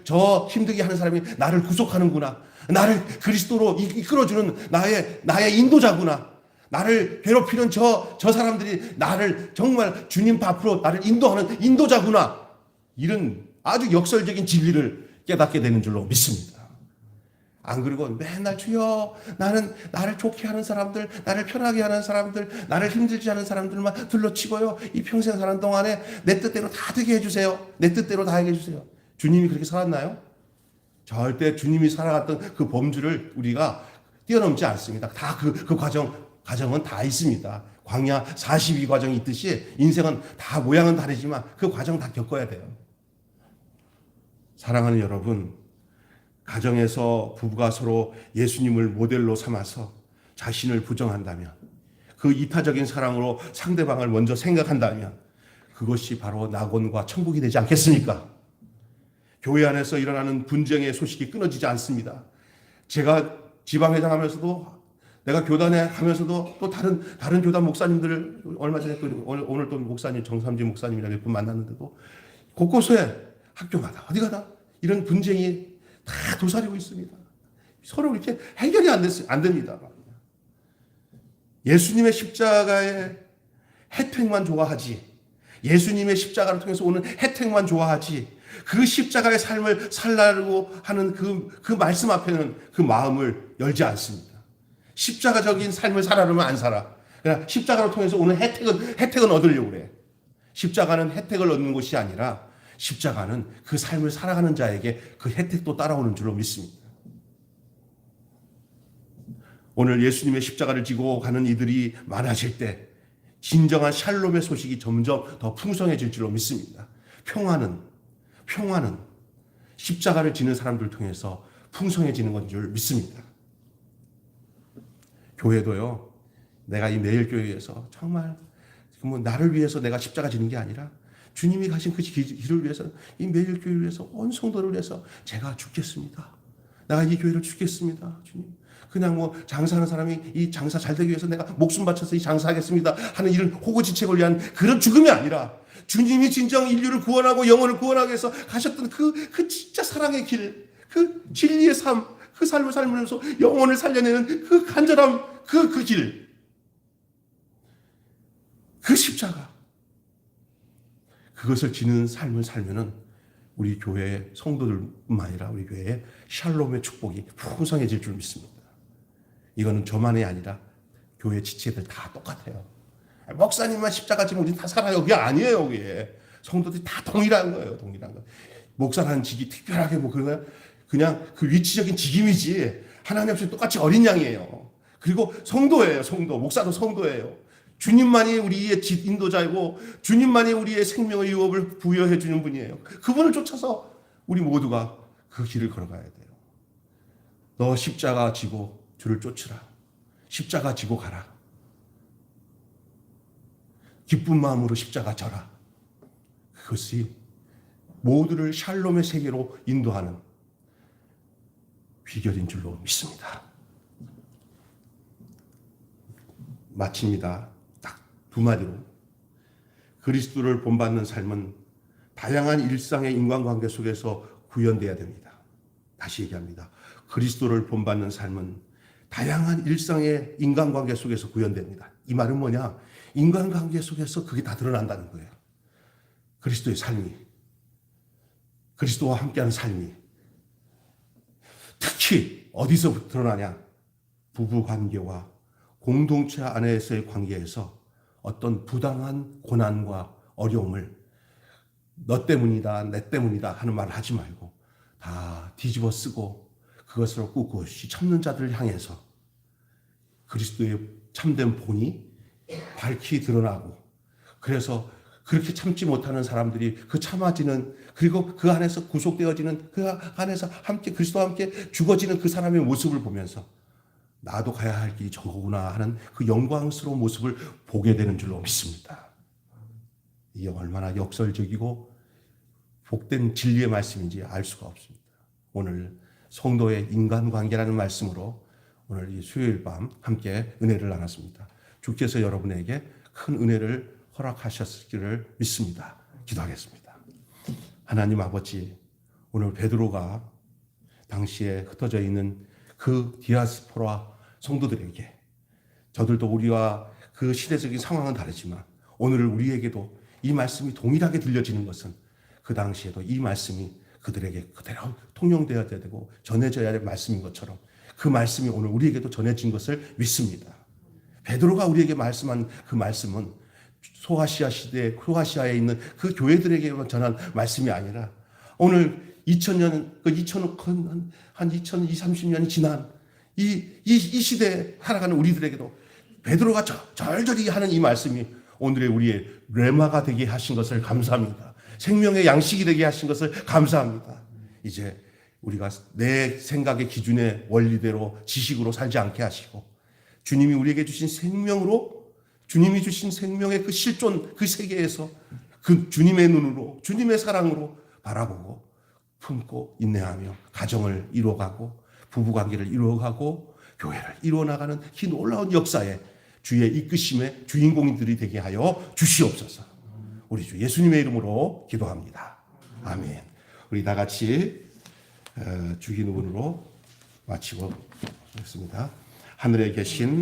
저 힘들게 하는 사람이 나를 구속하는구나. 나를 그리스도로 이끌어주는 나의 인도자구나. 나를 괴롭히는 저 사람들이 나를 정말 주님 앞으로 나를 인도하는 인도자구나. 이런 아주 역설적인 진리를 깨닫게 되는 줄로 믿습니다. 안 그러고 맨날 주여, 나를 좋게 하는 사람들, 나를 편하게 하는 사람들, 나를 힘들지 않은 사람들만 둘러치고요, 이 평생 사는 동안에 내 뜻대로 다 되게 해주세요. 내 뜻대로 다 하게 해주세요. 주님이 그렇게 살았나요? 절대 주님이 살아갔던 그 범주를 우리가 뛰어넘지 않습니다. 다 그 과정은 다 있습니다. 광야 42 과정이 있듯이 인생은 다 모양은 다르지만 그 과정 다 겪어야 돼요. 사랑하는 여러분, 가정에서 부부가 서로 예수님을 모델로 삼아서 자신을 부정한다면, 그 이타적인 사랑으로 상대방을 먼저 생각한다면 그것이 바로 낙원과 천국이 되지 않겠습니까? 교회 안에서 일어나는 분쟁의 소식이 끊어지지 않습니다. 제가 지방회장 하면서도, 내가 교단에 하면서도 또 다른 교단 목사님들을 얼마 전에 또 오늘 또 목사님 정삼진 목사님이랑 몇 분 만났는데도 곳곳에 학교마다 어디 가다 이런 분쟁이 다 도사리고 있습니다. 서로 이렇게 해결이 안 됩니다. 예수님의 십자가의 혜택만 좋아하지, 예수님의 십자가를 통해서 오는 혜택만 좋아하지, 그 십자가의 삶을 살라고 하는 그 말씀 앞에는 그 마음을 열지 않습니다. 십자가적인 삶을 살아라면 안 살아. 그냥 십자가를 통해서 오는 혜택은 얻으려고 그래. 십자가는 혜택을 얻는 것이 아니라 십자가는 그 삶을 살아가는 자에게 그 혜택도 따라오는 줄로 믿습니다. 오늘 예수님의 십자가를 지고 가는 이들이 많아질 때 진정한 샬롬의 소식이 점점 더 풍성해질 줄로 믿습니다. 평화는 십자가를 지는 사람들 통해서 풍성해지는 건 줄 믿습니다. 교회도요, 내가 이 매일교회에서 정말 나를 위해서 내가 십자가 지는 게 아니라 주님이 가신 그 길을 위해서, 이 매일교회를 위해서, 온 성도를 위해서 제가 죽겠습니다. 내가 이 교회를 죽겠습니다. 주님. 그냥 장사하는 사람이 이 장사 잘 되기 위해서 내가 목숨 바쳐서 이 장사하겠습니다 하는 이런 호구지책을 위한 그런 죽음이 아니라, 주님이 진정 인류를 구원하고 영혼을 구원하기 위해서 가셨던 그 진짜 사랑의 길, 그 진리의 삶, 그 삶을 살면서 영혼을 살려내는 그 간절함, 그 길, 그 십자가, 그것을 지는 삶을 살면은 우리 교회의 성도들뿐만 아니라 우리 교회의 샬롬의 축복이 풍성해질 줄 믿습니다. 이거는 저만이 아니라 교회 지체들 다 똑같아요. 목사님만 십자가 지면 우리 다 살아요. 그게 아니에요. 그게 성도들이 다 동일한 거예요. 동일한 거. 목사라는 직이 특별하게 그냥 그 위치적인 직임이지 하나님 앞에 똑같이 어린 양이에요. 그리고 성도예요. 목사도 성도예요. 주님만이 우리의 인도자이고 주님만이 우리의 생명의 유업을 부여해 주는 분이에요. 그분을 쫓아서 우리 모두가 그 길을 걸어가야 돼요. 너 십자가 지고 주를 쫓으라. 십자가 지고 가라. 기쁜 마음으로 십자가 져라. 그것이 모두를 샬롬의 세계로 인도하는 비결인 줄로 믿습니다. 마칩니다. 딱 두 마디로. 그리스도를 본받는 삶은 다양한 일상의 인간관계 속에서 구현되어야 됩니다. 다시 얘기합니다. 그리스도를 본받는 삶은 다양한 일상의 인간관계 속에서 구현됩니다. 이 말은 뭐냐? 인간관계 속에서 그게 다 드러난다는 거예요. 그리스도의 삶이, 그리스도와 함께하는 삶이. 특히 어디서 드러나냐? 부부관계와 공동체 안에서의 관계에서 어떤 부당한 고난과 어려움을 너 때문이다, 내 때문이다 하는 말을 하지 말고 다 뒤집어 쓰고 그것을 꿋꿋이 참는 자들을 향해서 그리스도의 참된 본이 밝히 드러나고, 그래서 그렇게 참지 못하는 사람들이 그 참아지는, 그리고 그 안에서 구속되어지는, 그 안에서 함께 그리스도와 함께 죽어지는 그 사람의 모습을 보면서 나도 가야 할 길이 저거구나 하는 그 영광스러운 모습을 보게 되는 줄로 믿습니다. 이게 얼마나 역설적이고 복된 진리의 말씀인지 알 수가 없습니다. 오늘 성도의 인간관계라는 말씀으로 오늘 이 수요일 밤 함께 은혜를 나눴습니다. 주께서 여러분에게 큰 은혜를 허락하셨기를 믿습니다. 기도하겠습니다. 하나님 아버지, 오늘 베드로가 당시에 흩어져 있는 그 디아스포라 성도들에게, 저들도 우리와 그 시대적인 상황은 다르지만 오늘 우리에게도 이 말씀이 동일하게 들려지는 것은 그 당시에도 이 말씀이 그들에게 그대로 통용되어야 되고 전해져야 될 말씀인 것처럼 그 말씀이 오늘 우리에게도 전해진 것을 믿습니다. 베드로가 우리에게 말씀한 그 말씀은 소아시아 시대에, 소아시아에 있는 그 교회들에게만 전한 말씀이 아니라 오늘 2000년, 한 2020, 30년이 지난 이 시대에 살아가는 우리들에게도 베드로가 절절히 하는 이 말씀이 오늘의 우리의 레마가 되게 하신 것을 감사합니다. 생명의 양식이 되게 하신 것을 감사합니다. 이제 우리가 내 생각의 기준의 원리대로 지식으로 살지 않게 하시고 주님이 우리에게 주신 생명으로, 주님이 주신 생명의 그 실존, 그 세계에서 그 주님의 눈으로, 주님의 사랑으로 바라보고 품고 인내하며 가정을 이루어가고 부부관계를 이루어가고 교회를 이루어나가는 이 놀라운 역사에 주의 이끄심의 주인공들이 되게 하여 주시옵소서. 우리 주 예수님의 이름으로 기도합니다. 아멘. 우리 다 같이 주기도문으로 마치고 있습니다. 하늘에 계신